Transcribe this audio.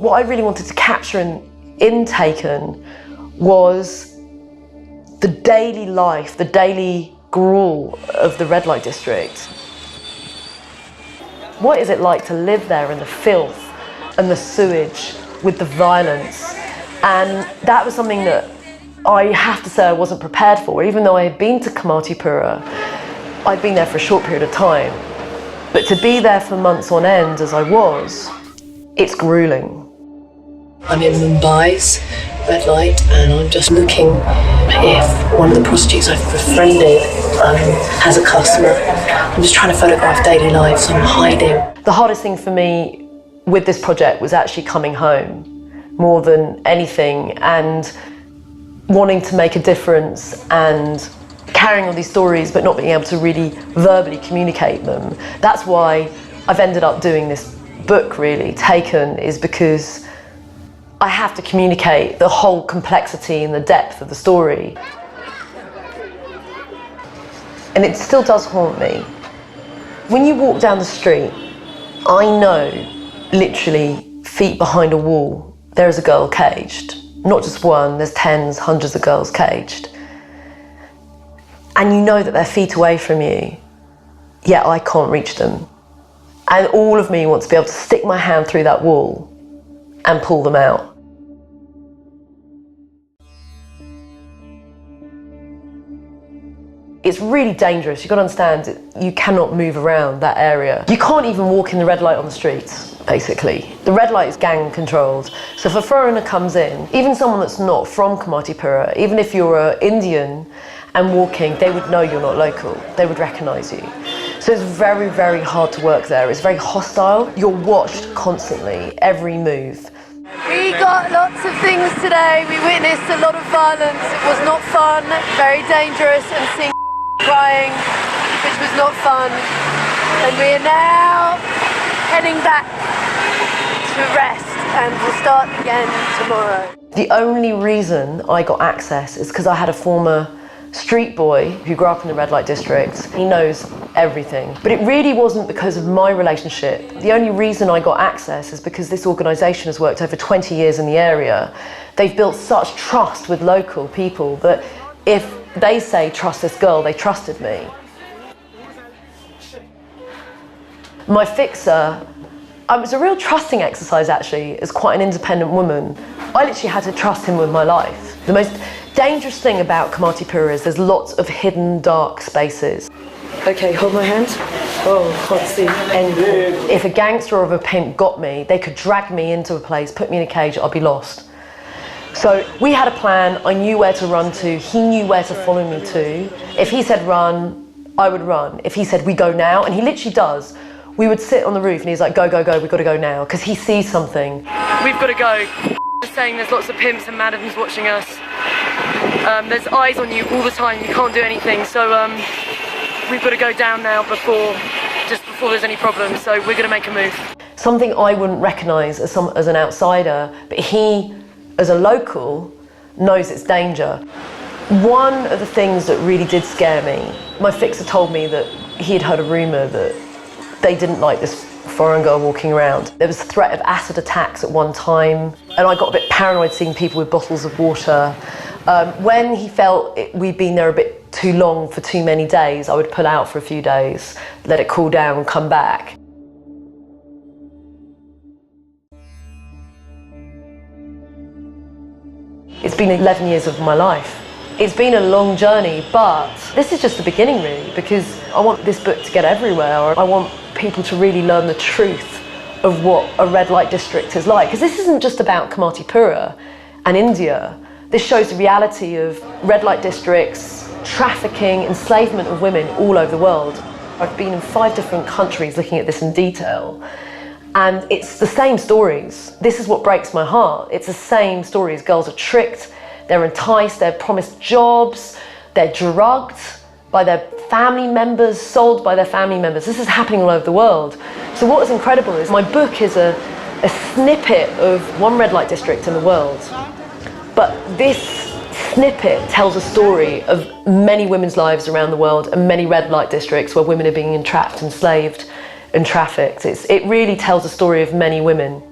what I really wanted to capture in Taken was the daily life, the daily gruel of the red light district. What is it like to live there in the filth and the sewage with the violence? And that was something that I have to say I wasn't prepared for. Even though I had been to Kamathipura, I'd been there for a short period of time. But to be there for months on end, as I was, it's grueling. I'm in Mumbai's red light, and I'm just looking if one of the prostitutes I've befriended has a customer. I'm just trying to photograph daily life, so I'm hiding. The hardest thing for me with this project was actually coming home more than anything, and wanting to make a difference and carrying all these stories but not being able to really verbally communicate them. That's why I've ended up doing this book, really. Taken is because I have to communicate the whole complexity and the depth of the story. And it still does haunt me. When you walk down the street, I know, literally, feet behind a wall, there is a girl caged. Not just one, there's tens, hundreds of girls caged. And you know that they're feet away from you, yet I can't reach them. And all of me wants to be able to stick my hand through that wall and pull them out. It's really dangerous. You've got to understand, you cannot move around that area. You can't even walk in the red light on the streets, basically. The red light is gang controlled. So if a foreigner comes in, even someone that's not from Kamathipura, even if you're an Indian and walking, they would know you're not local. They would recognise you. So it's very, very hard to work there. It's very hostile. You're watched constantly, every move. We got lots of things today. We witnessed a lot of violence. It was not fun, very dangerous, and seeing crying, which was not fun. And we are now heading back to rest, and we'll start again tomorrow. The only reason I got access is because I had a former street boy who grew up in the red light district. He knows everything. But it really wasn't because of my relationship. The only reason I got access is because this organisation has worked over 20 years in the area. They've built such trust with local people that if they say, trust this girl, they trusted me. My fixer, it was a real trusting exercise actually, as quite an independent woman. I literally had to trust him with my life. The most dangerous thing about Kamathipura is there's lots of hidden dark spaces. Okay, hold my hand. Oh, can't see anything. If a gangster or a pimp got me, they could drag me into a place, put me in a cage, I'd be lost. So we had a plan, I knew where to run to, he knew where to follow me to. If he said run, I would run. If he said we go now, and he literally does, we would sit on the roof and he's like, go, go, go, we've got to go now, because he sees something. We've got to go. Saying there's lots of pimps and madams watching us. There's eyes on you all the time, you can't do anything, so we've got to go down now just before there's any problems, so we're going to make a move. Something I wouldn't recognise as an outsider, but he, as a local, knows it's danger. One of the things that really did scare me, my fixer told me that he'd heard a rumour that they didn't like this foreign girl walking around. There was a threat of acid attacks at one time, and I got a bit paranoid seeing people with bottles of water. When he felt we'd been there a bit too long for too many days, I would pull out for a few days, let it cool down and come back. It's been 11 years of my life. It's been a long journey, but this is just the beginning really, because I want this book to get everywhere. I want people to really learn the truth of what a red light district is like. Because this isn't just about Kamathipura and India. This shows the reality of red light districts, trafficking, enslavement of women all over the world. I've been in 5 different countries looking at this in detail. And it's the same stories. This is what breaks my heart. It's the same stories. Girls are tricked, they're enticed, they're promised jobs, they're drugged by their family members, sold by their family members. This is happening all over the world. So what is incredible is my book is a snippet of one red light district in the world. But this snippet tells a story of many women's lives around the world and many red light districts where women are being entrapped, enslaved, and trafficked. It really tells a story of many women.